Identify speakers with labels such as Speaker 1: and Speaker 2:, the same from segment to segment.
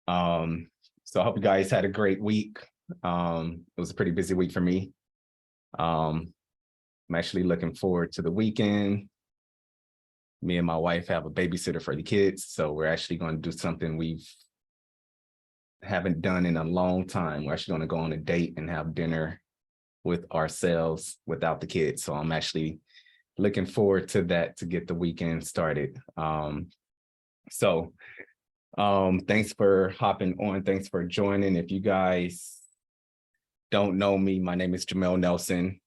Speaker 1: Um, so I hope you guys had a great week. It was a pretty busy week for me. Um, I'm actually looking forward to the weekend. Me and my wife have a babysitter for the kids, so we're actually going to do something we haven't done in a long time. We're actually going to go on a date and have dinner with ourselves without the kids. So I'm actually looking forward to that to get the weekend started. Thanks for hopping on. Thanks for joining. If you guys don't know me, my name is Jamel Nelson.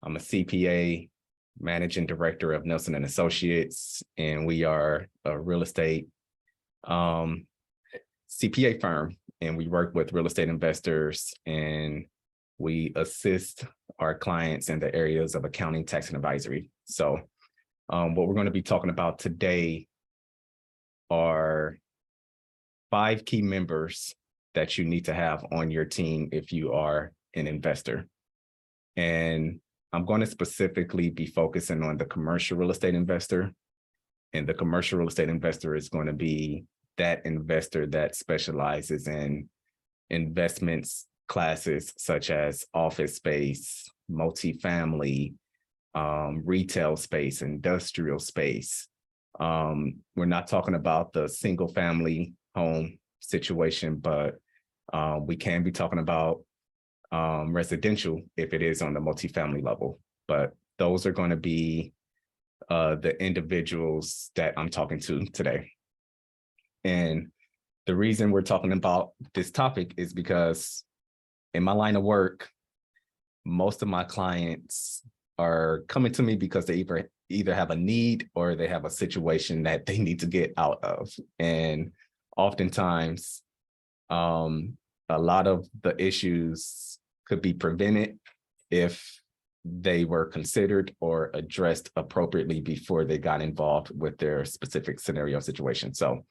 Speaker 1: I'm a CPA, managing director of Nelson and Associates, and we are a real estate CPA firm, and we work with real estate investors, and we assist our clients in the areas of accounting, tax, and advisory. So what we're going to be talking about today are 5 key members that you need to have on your team if you are an investor. And I'm going to specifically be focusing on the commercial real estate investor. And the commercial real estate investor is going to be that investor that specializes in investments classes such as office space, multifamily, retail space, industrial space. We're not talking about the single family home situation, but we can be talking about residential if it is on the multifamily level. But those are going to be the individuals that I'm talking to today. And the reason we're talking about this topic is because in my line of work, most of my clients are coming to me because they either have a need or they have a situation that they need to get out of. And oftentimes, a lot of the issues could be prevented if they were considered or addressed appropriately before they got involved with their specific scenario situation. So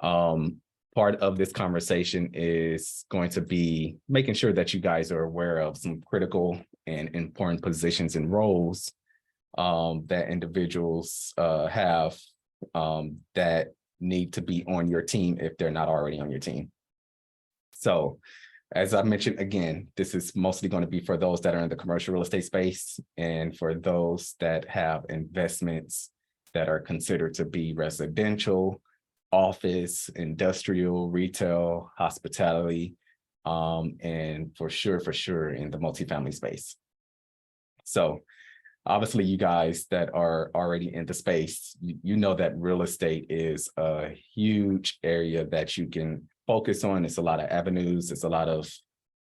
Speaker 1: part of this conversation is going to be making sure that you guys are aware of some critical and important positions and roles that individuals have that need to be on your team if they're not already on your team. So as I mentioned, again, this is mostly going to be for those that are in the commercial real estate space and for those that have investments that are considered to be residential, office, industrial, retail, hospitality, and for sure in the multifamily space. So obviously you guys that are already in the space, you know that real estate is a huge area that you can focus on. It's a lot of avenues. It's a lot of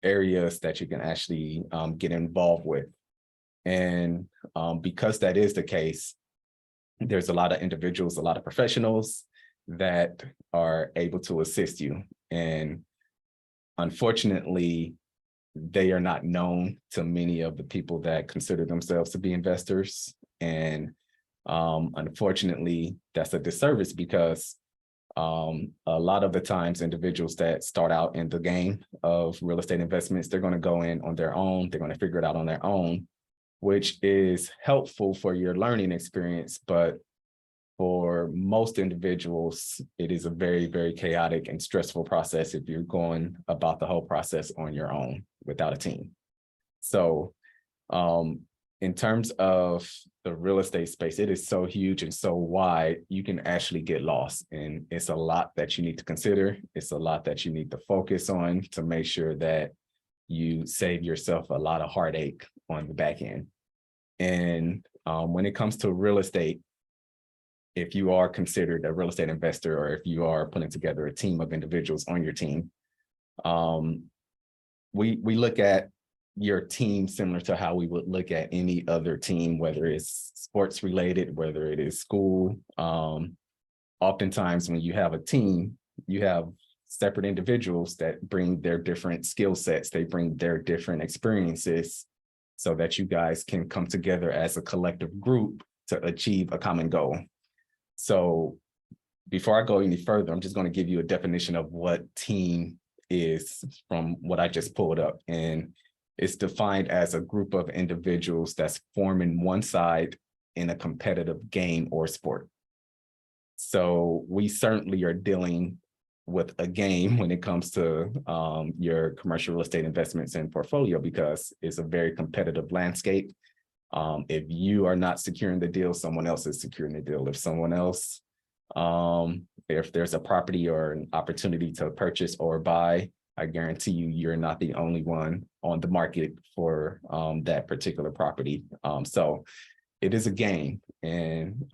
Speaker 1: areas that you can actually get involved with. And because that is the case, there's a lot of individuals, a lot of professionals that are able to assist you. And unfortunately, they are not known to many of the people that consider themselves to be investors. And unfortunately, that's a disservice because a lot of the times individuals that start out in the game of real estate investments, they're going to go in on their own. They're going to figure it out on their own, which is helpful for your learning experience. But for most individuals, it is a very, very chaotic and stressful process if you're going about the whole process on your own without a team. So in terms of the real estate space, it is so huge and so wide, you can actually get lost. And it's a lot that you need to consider. It's a lot that you need to focus on to make sure that you save yourself a lot of heartache on the back end. And when it comes to real estate, if you are considered a real estate investor or if you are putting together a team of individuals on your team, we look at your team similar to how we would look at any other team, whether it's sports related, whether it is school. Oftentimes when you have a team, you have separate individuals that bring their different skill sets, they bring their different experiences so that you guys can come together as a collective group to achieve a common goal. So before I go any further, I'm just going to give you a definition of what team is from what I just pulled up. And it's defined as a group of individuals that's forming one side in a competitive game or sport. So we certainly are dealing with a game when it comes to your commercial real estate investments and portfolio, because it's a very competitive landscape. If you are not securing the deal, someone else is securing the deal. If someone else, if there's a property or an opportunity to purchase or buy, I guarantee you, you're not the only one on the market for that particular property. So it is a game. And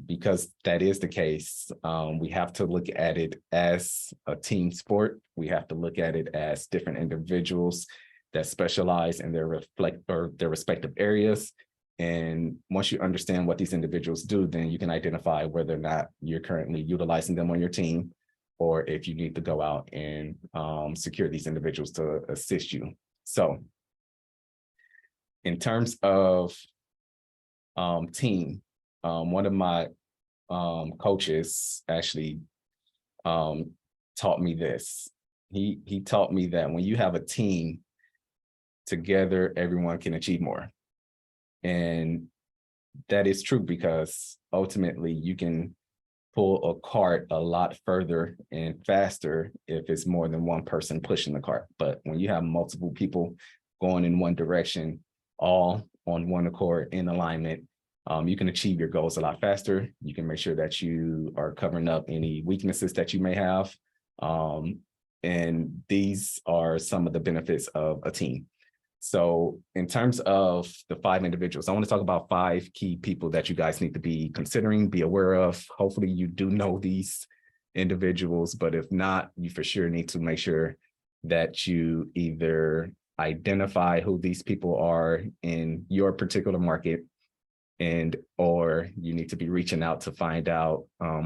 Speaker 1: because that is the case, we have to look at it as a team sport. We have to look at it as different individuals that specialize in their respective areas. And once you understand what these individuals do, then you can identify whether or not you're currently utilizing them on your team, or if you need to go out and secure these individuals to assist you. So in terms of team, one of my coaches actually taught me this. He taught me that when you have a team together, everyone can achieve more. And that is true, because ultimately you can pull a cart a lot further and faster if it's more than one person pushing the cart. But when you have multiple people going in one direction, all on one accord in alignment, you can achieve your goals a lot faster. You can make sure that you are covering up any weaknesses that you may have. And these are some of the benefits of a team. So in terms of the 5 individuals, I want to talk about 5 key people that you guys need to be considering, be aware of. Hopefully you do know these individuals, but if not, you for sure need to make sure that you either identify who these people are in your particular market, and or you need to be reaching out to find out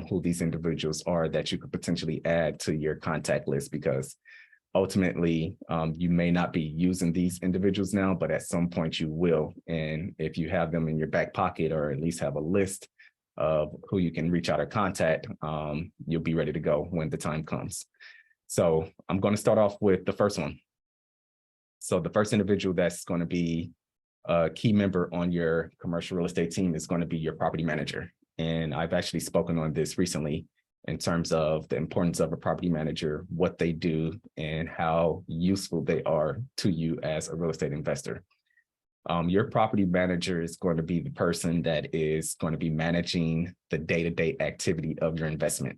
Speaker 1: who these individuals are that you could potentially add to your contact list, because ultimately, you may not be using these individuals now, but at some point you will. And if you have them in your back pocket, or at least have a list of who you can reach out or contact, you'll be ready to go when the time comes. So I'm going to start off with the first one. So the first individual that's going to be a key member on your commercial real estate team is going to be your property manager. And I've actually spoken on this recently in terms of the importance of a property manager, what they do, and how useful they are to you as a real estate investor. Your property manager is going to be the person that is going to be managing the day-to-day activity of your investment.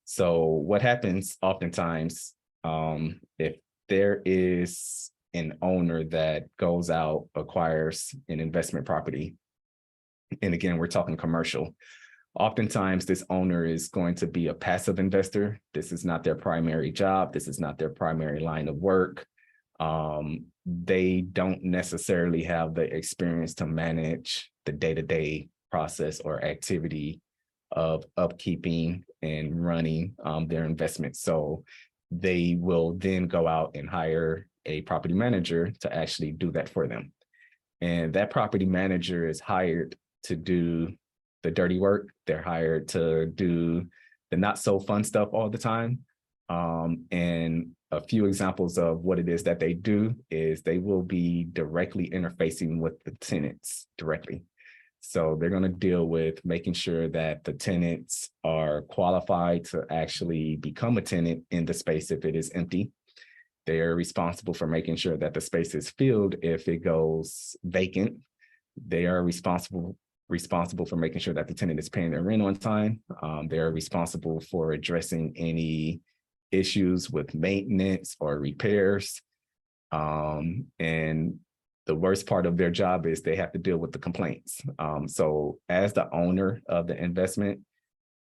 Speaker 1: So what happens oftentimes, if there is an owner that goes out, acquires an investment property, and again, we're talking commercial, oftentimes this owner is going to be a passive investor. This is not their primary job. This is not their primary line of work. They don't necessarily have the experience to manage the day-to-day process or activity of upkeeping and running their investments. So they will then go out and hire a property manager to actually do that for them. And that property manager is hired to do the dirty work. They're hired to do the not so fun stuff all the time. And a few examples of what it is that they do is they will be directly interfacing with the tenants directly. So they're going to deal with making sure that the tenants are qualified to actually become a tenant in the space if it is empty. They are responsible for making sure that the space is filled if it goes vacant. They are responsible for making sure that the tenant is paying their rent on time. They're responsible for addressing any issues with maintenance or repairs. And the worst part of their job is they have to deal with the complaints. So as the owner of the investment,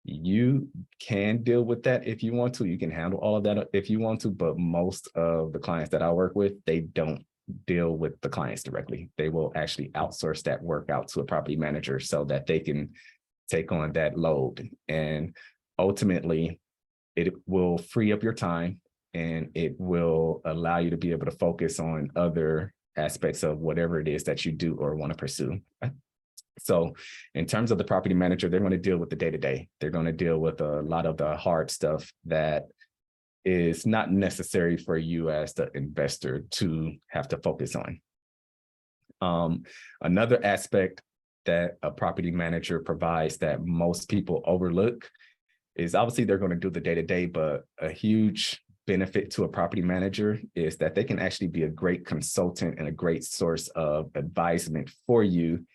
Speaker 1: you can deal with that if you want to. You can handle all of that if you want to, but most of the clients that I work with, they don't deal with the clients directly. They will actually outsource that work out to a property manager so that they can take on that load. And ultimately, it will free up your time, and it will allow you to be able to focus on other aspects of whatever it is that you do or want to pursue. So in terms of the property manager, they're going to deal with the day-to-day. They're going to deal with a lot of the hard stuff that is not necessary for you as the investor to have to focus on. Another aspect that a property manager provides that most people overlook is obviously they're going to do the day-to-day, but a huge benefit to a property manager is that they can actually be a great consultant and a great source of advisement for you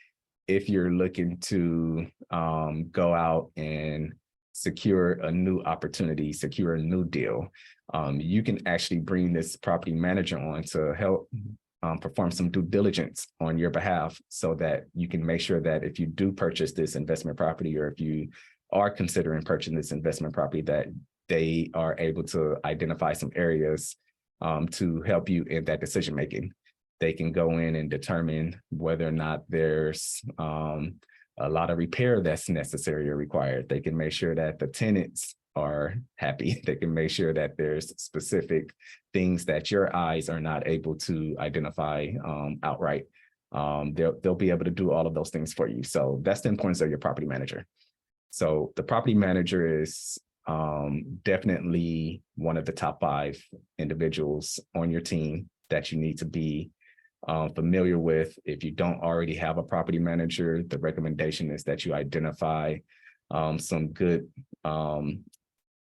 Speaker 1: if you're looking to go out and secure a new opportunity, secure a new deal. You can actually bring this property manager on to help perform some due diligence on your behalf so that you can make sure that if you do purchase this investment property, or if you are considering purchasing this investment property, that they are able to identify some areas to help you in that decision making. They can go in and determine whether or not there's a lot of repair that's necessary or required. They can make sure that the tenants are happy. They can make sure that there's specific things that your eyes are not able to identify outright. They'll be able to do all of those things for you. So that's the importance of your property manager. So the property manager is definitely one of the top 5 individuals on your team that you need to be familiar with. If you don't already have a property manager, the recommendation is that you identify some good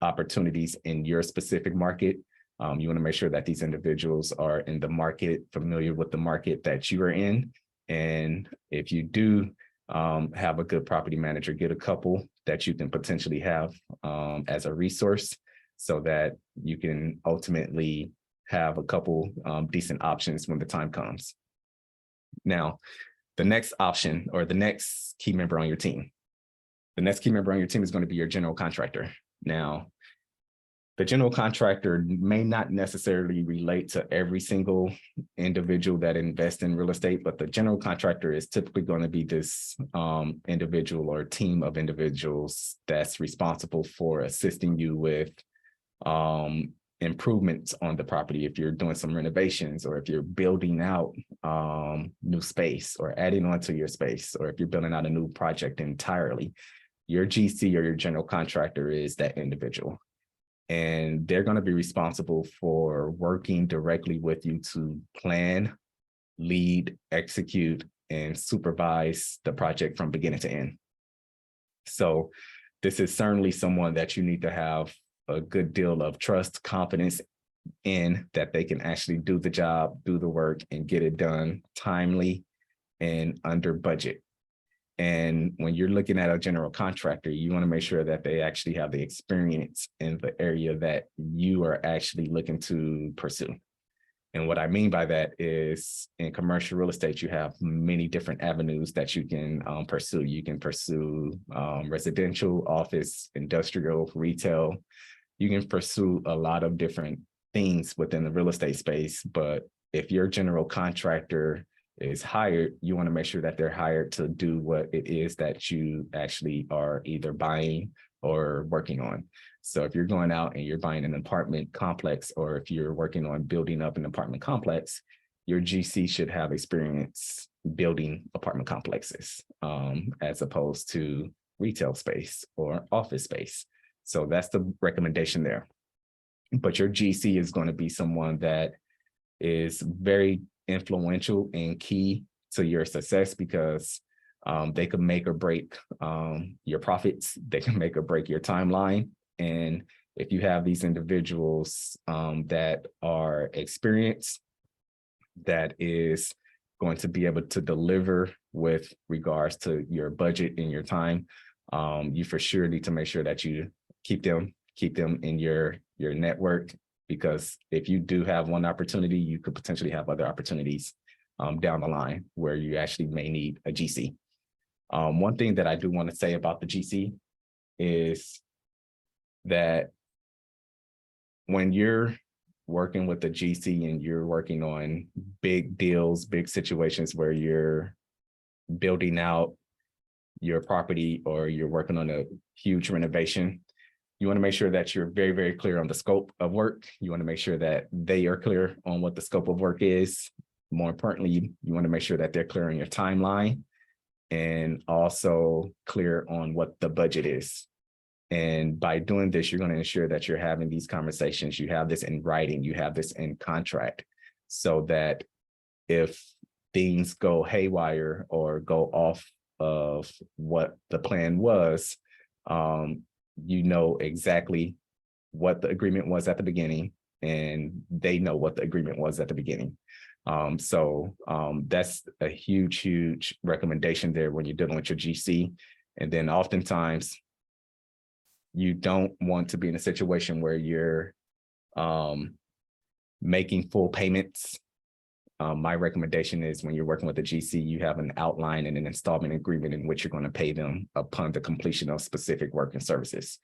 Speaker 1: opportunities in your specific market. You want to make sure that these individuals are in the market, familiar with the market that you are in. And if you do have a good property manager, get a couple that you can potentially have as a resource so that you can ultimately have a couple decent options when the time comes. Now, the next option, or the next key member on your team, the next key member on your team is going to be your general contractor. Now, the general contractor may not necessarily relate to every single individual that invests in real estate, but the general contractor is typically going to be this individual or team of individuals that's responsible for assisting you with improvements on the property. If you're doing some renovations, or if you're building out new space or adding on to your space, or if you're building out a new project entirely, your GC or your general contractor is that individual. And they're going to be responsible for working directly with you to plan, lead, execute, and supervise the project from beginning to end. So this is certainly someone that you need to have a good deal of trust, confidence in, that they can actually do the job, do the work, and get it done timely and under budget. And when you're looking at a general contractor, you want to make sure that they actually have the experience in the area that you are actually looking to pursue. And what I mean by that is, in commercial real estate, you have many different avenues that you can pursue. You can pursue residential, office, industrial, retail. You can pursue a lot of different things within the real estate space. But if your general contractor is hired, you want to make sure that they're hired to do what it is that you actually are either buying or working on. So if you're going out and you're buying an apartment complex, or if you're working on building up an apartment complex, your GC should have experience building apartment complexes as opposed to retail space or office space. So that's the recommendation there. But your GC is going to be someone that is very influential and key to your success, because they can make or break your profits. They can make or break your timeline. And if you have these individuals that are experienced, that is going to be able to deliver with regards to your budget and your time, you for sure need to make sure that you keep them in your network, because if you do have one opportunity, you could potentially have other opportunities down the line where you actually may need a GC. One thing that I do want to say about the GC is that when you're working with the GC and you're working on big deals, big situations where you're building out your property or you're working on a huge renovation, you want to make sure that you're very, very clear on the scope of work. You want to make sure that they are clear on what the scope of work is. More importantly, you want to make sure that they're clear on your timeline and also clear on what the budget is. And by doing this, you're going to ensure that you're having these conversations. You have this in writing, you have this in contract, so that if things go haywire or go off of what the plan was, you know exactly what the agreement was at the beginning, and they know what the agreement was at the beginning. That's a huge recommendation there when you're dealing with your GC. And then oftentimes you don't want to be in a situation where you're making full payments. My recommendation is when you're working with a GC, you have an outline and an installment agreement in which you're going to pay them upon the completion of specific work and services.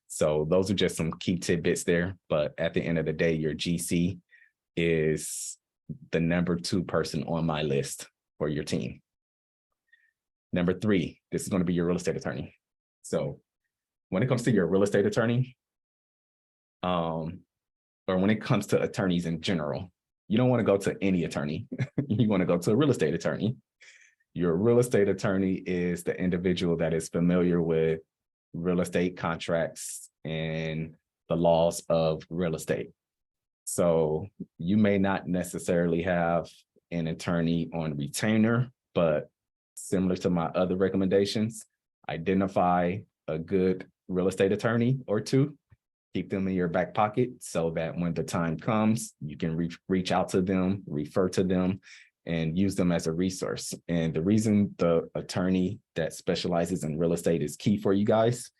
Speaker 1: So those are just some key tidbits there. But at the end of the day, your GC is the number 2 person on my list for your team. Number 3, this is going to be your real estate attorney. So when it comes to your real estate attorney, or when it comes to attorneys in general, you don't want to go to any attorney. You want to go to a real estate attorney. Your real estate attorney is the individual that is familiar with real estate contracts and the laws of real estate. So you may not necessarily have an attorney on retainer, but similar to my other recommendations, identify a good real estate attorney or 2, keep them in your back pocket so that when the time comes, you can reach out to them, refer to them, and use them as a resource. And the reason the attorney that specializes in real estate is key for you guys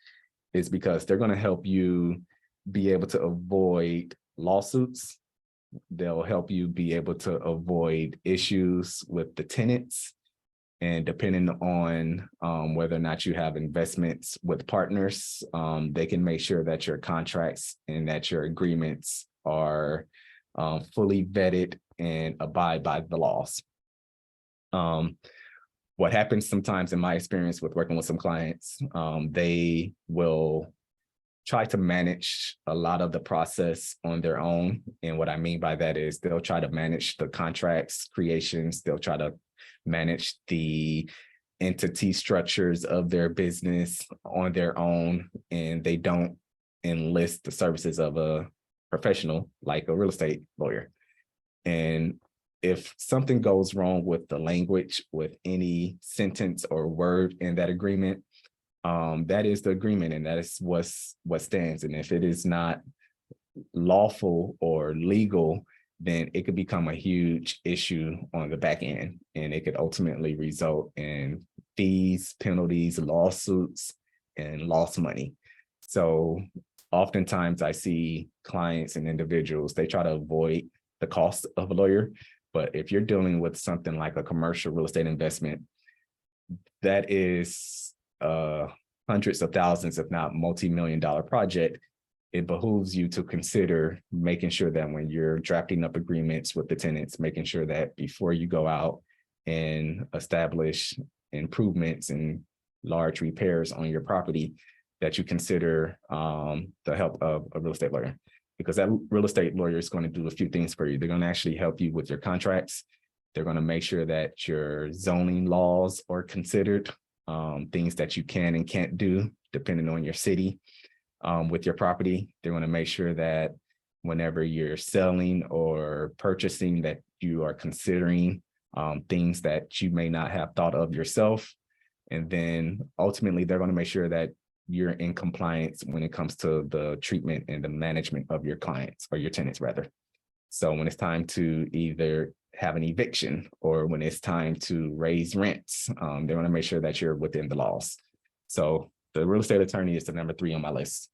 Speaker 1: is because they're going to help you be able to avoid lawsuits. They'll help you be able to avoid issues with the tenants. And depending on whether or not you have investments with partners, they can make sure that your contracts and that your agreements are fully vetted and abide by the laws. What happens sometimes in my experience with working with some clients, they will try to manage a lot of the process on their own. And what I mean by that is they'll try to manage the contracts creations. They'll try to manage the entity structures of their business on their own, and they don't enlist the services of a professional like a real estate lawyer. And if something goes wrong with the language, with any sentence or word in that agreement, that is the agreement, and that is what stands. And if it is not lawful or legal, then it could become a huge issue on the back end, and it could ultimately result in fees, penalties, lawsuits, and lost money. So oftentimes I see clients and individuals, they try to avoid the cost of a lawyer. But if you're dealing with something like a commercial real estate investment, that is hundreds of thousands, if not multi-million-dollar project, it behooves you to consider making sure that when you're drafting up agreements with the tenants, making sure that before you go out and establish improvements and large repairs on your property, that you consider the help of a real estate lawyer, because that real estate lawyer is going to do a few things for you. They're going to actually help you with your contracts. They're going to make sure that your zoning laws are considered, things that you can and can't do depending on your city. With your property, they're going to make sure that whenever you're selling or purchasing, that you are considering things that you may not have thought of yourself. And then ultimately, they're going to make sure that you're in compliance when it comes to the treatment and the management of your clients, or your tenants rather. So when it's time to either have an eviction or when it's time to raise rents, they want to make sure that you're within the laws. So the real estate attorney is the number 3 on my list.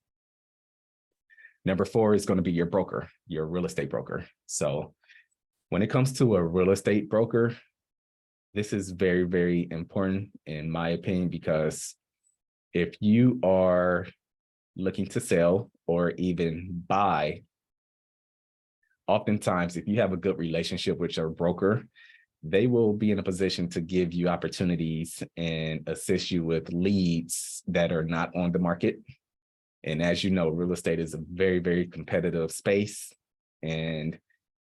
Speaker 1: Number 4 is going to be your broker, your real estate broker. So when it comes to a real estate broker, this is very, very important in my opinion, because if you are looking to sell or even buy, oftentimes if you have a good relationship with your broker, they will be in a position to give you opportunities and assist you with leads that are not on the market. And as you know, real estate is a very, very competitive space. And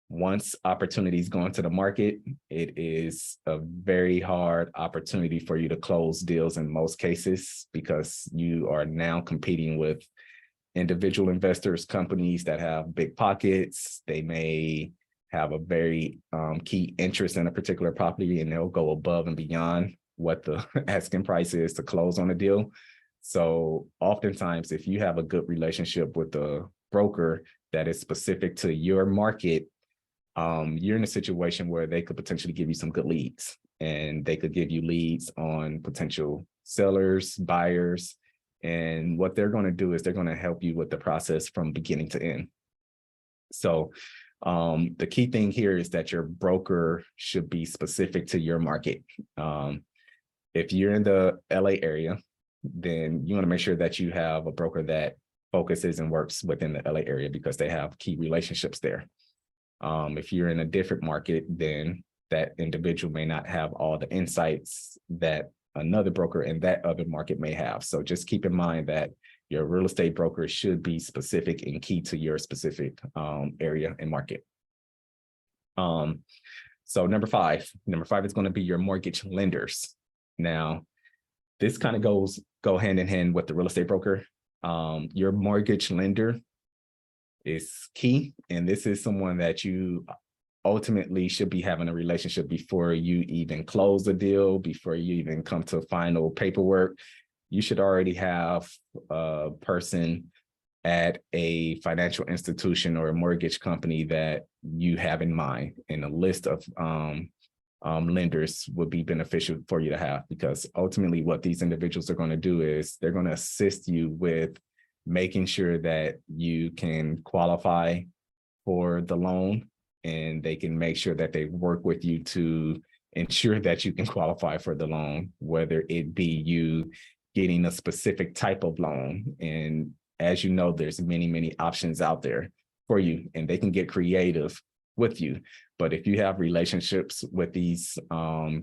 Speaker 1: once opportunities go into the market, it is a very hard opportunity for you to close deals in most cases, because you are now competing with individual investors, companies that have big pockets. They may have a very key interest in a particular property, and they'll go above and beyond what the asking price is to close on a deal. So oftentimes, if you have a good relationship with a broker that is specific to your market, you're in a situation where they could potentially give you some good leads, and they could give you leads on potential sellers, buyers. And what they're going to do is they're going to help you with the process from beginning to end. So the key thing here is that your broker should be specific to your market. If you're in the LA area, then you want to make sure that you have a broker that focuses and works within the LA area because they have key relationships there. If you're in a different market, then that individual may not have all the insights that another broker in that other market may have. So just keep in mind that your real estate broker should be specific and key to your specific area and market. So number five is going to be your mortgage lenders. Now, this kind of go hand in hand with the real estate broker. Your mortgage lender is key, and this is someone that you ultimately should be having a relationship before you even close the deal, before you even come to final paperwork. You should already have a person at a financial institution or a mortgage company that you have in mind, and a list of lenders would be beneficial for you to have, because ultimately what these individuals are going to do is they're going to assist you with making sure that you can qualify for the loan, and they can make sure that they work with you to ensure that you can qualify for the loan, whether it be you getting a specific type of loan. And as you know, there's many options out there for you, and they can get creative with you. But if you have relationships with these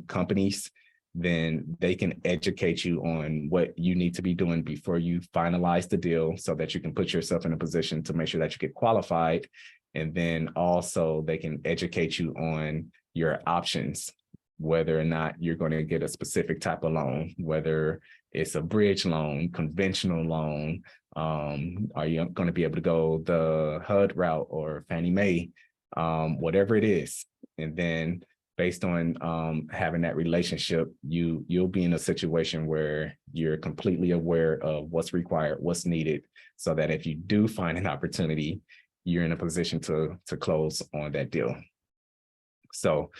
Speaker 1: companies, then they can educate you on what you need to be doing before you finalize the deal, so that you can put yourself in a position to make sure that you get qualified. And then also they can educate you on your options, whether or not you're going to get a specific type of loan, whether it's a bridge loan, conventional loan, are you going to be able to go the HUD route or Fannie Mae, whatever it is. And then based on having that relationship, you'll be in a situation where you're completely aware of what's required, what's needed, so that if you do find an opportunity, you're in a position to close on that deal. So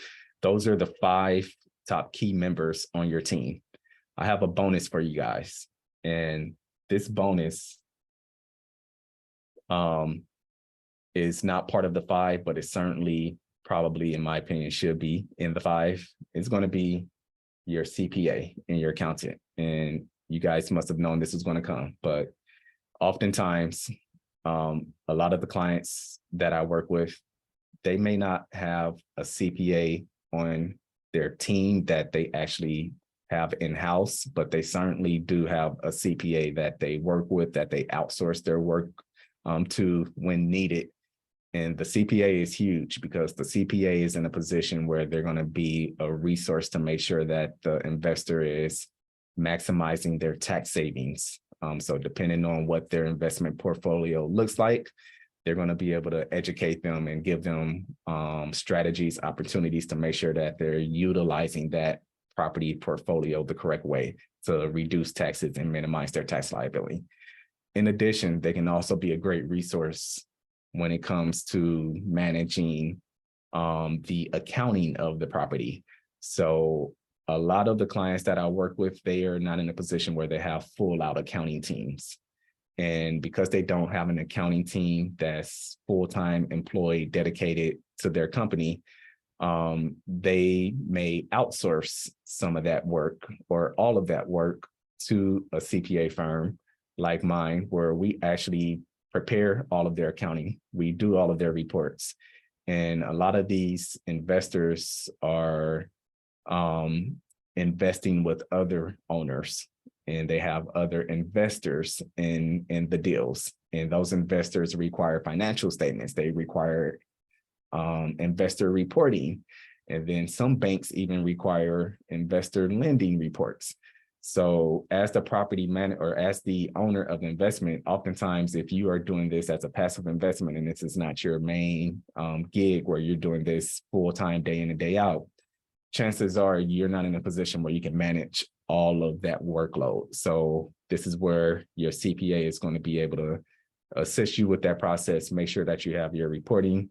Speaker 1: those are the 5 top key members on your team. I have a bonus for you guys, and this bonus is not part of the 5, but it's certainly, probably, in my opinion, should be in the 5. It's going to be your CPA and your accountant. And you guys must have known this was going to come, but oftentimes, a lot of the clients that I work with, they may not have a CPA on their team that they actually have in-house, but they certainly do have a CPA that they work with, that they outsource their work to when needed. And the CPA is huge, because the CPA is in a position where they're going to be a resource to make sure that the investor is maximizing their tax savings. So depending on what their investment portfolio looks like, they're going to be able to educate them and give them strategies, opportunities to make sure that they're utilizing that property portfolio the correct way to reduce taxes and minimize their tax liability. In addition, they can also be a great resource when it comes to managing the accounting of the property. So a lot of the clients that I work with, they are not in a position where they have full out accounting teams. And because they don't have an accounting team that's full-time employed, dedicated to their company, they may outsource some of that work or all of that work to a CPA firm like mine, where we actually prepare all of their accounting. We do all of their reports. And a lot of these investors are investing with other owners, and they have other investors in the deals. And those investors require financial statements. They require investor reporting. And then some banks even require investor lending reports. So as the property manager, or as the owner of the investment, oftentimes if you are doing this as a passive investment and this is not your main gig where you're doing this full-time day in and day out, chances are you're not in a position where you can manage all of that workload. So This is where your CPA is going to be able to assist you with that process, make sure that you have your reporting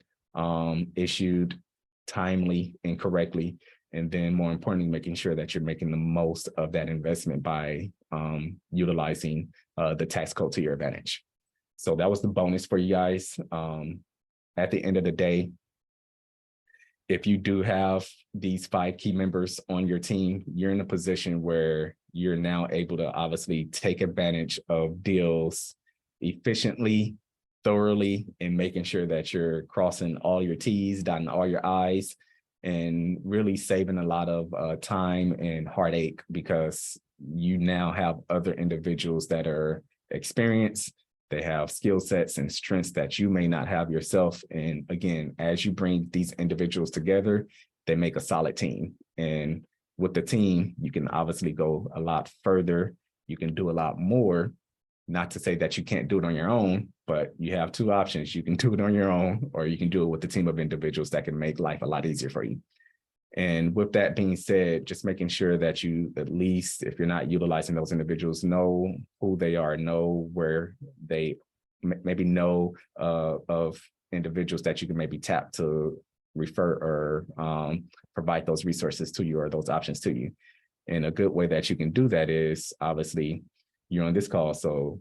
Speaker 1: issued timely and correctly, and then more importantly, making sure that you're making the most of that investment by utilizing the tax code to your advantage. So that was the bonus for you guys. At the end of the day, if you do have these 5 key members on your team, you're in a position where you're now able to obviously take advantage of deals efficiently, thoroughly, and making sure that you're crossing all your T's, dotting all your I's, and really saving a lot of time and heartache, because you now have other individuals that are experienced. They have skill sets and strengths that you may not have yourself. And again, as you bring these individuals together, they make a solid team. And with the team, you can obviously go a lot further. You can do a lot more. Not to say that you can't do it on your own, but you have 2 options. You can do it on your own, or you can do it with a team of individuals that can make life a lot easier for you. And with that being said, just making sure that you, at least if you're not utilizing those individuals, know who they are, know where they maybe know of individuals that you can maybe tap to refer or provide those resources to you or those options to you. And a good way that you can do that is, obviously, you're on this call, so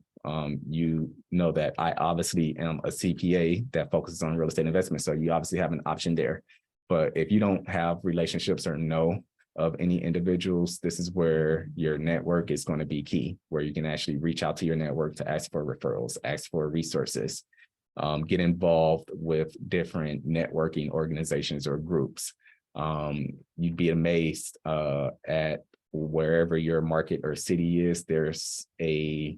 Speaker 1: you know that I obviously am a CPA that focuses on real estate investment. So you obviously have an option there. But if you don't have relationships or know of any individuals, this is where your network is going to be key, where you can actually reach out to your network to ask for referrals, ask for resources, get involved with different networking organizations or groups. You'd be amazed at wherever your market or city is, there's a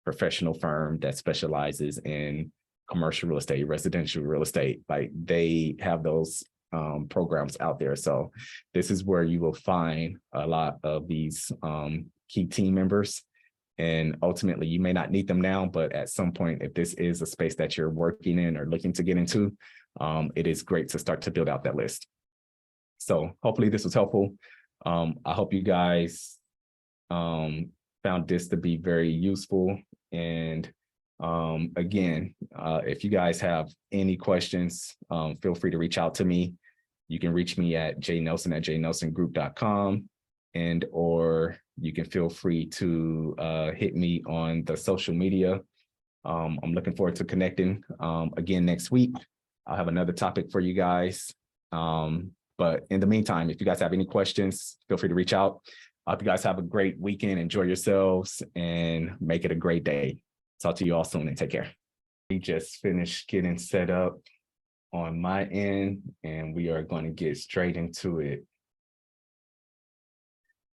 Speaker 1: professional firm that specializes in commercial real estate, residential real estate. Like, they have those programs out there. So this is where you will find a lot of these key team members. And ultimately, you may not need them now, but at some point, if this is a space that you're working in or looking to get into, it is great to start to build out that list. So hopefully this was helpful. I hope you guys found this to be very useful. And again, if you guys have any questions, feel free to reach out to me. You can reach me at jnelson@jnelsongroup.com, and or you can feel free to hit me on the social media. I'm looking forward to connecting again next week. I'll have another topic for you guys. But in the meantime, if you guys have any questions, feel free to reach out. I hope you guys have a great weekend. Enjoy yourselves and make it a great day. Talk to you all soon and take care. We just finished getting set up on my end, and we are going to get straight into it.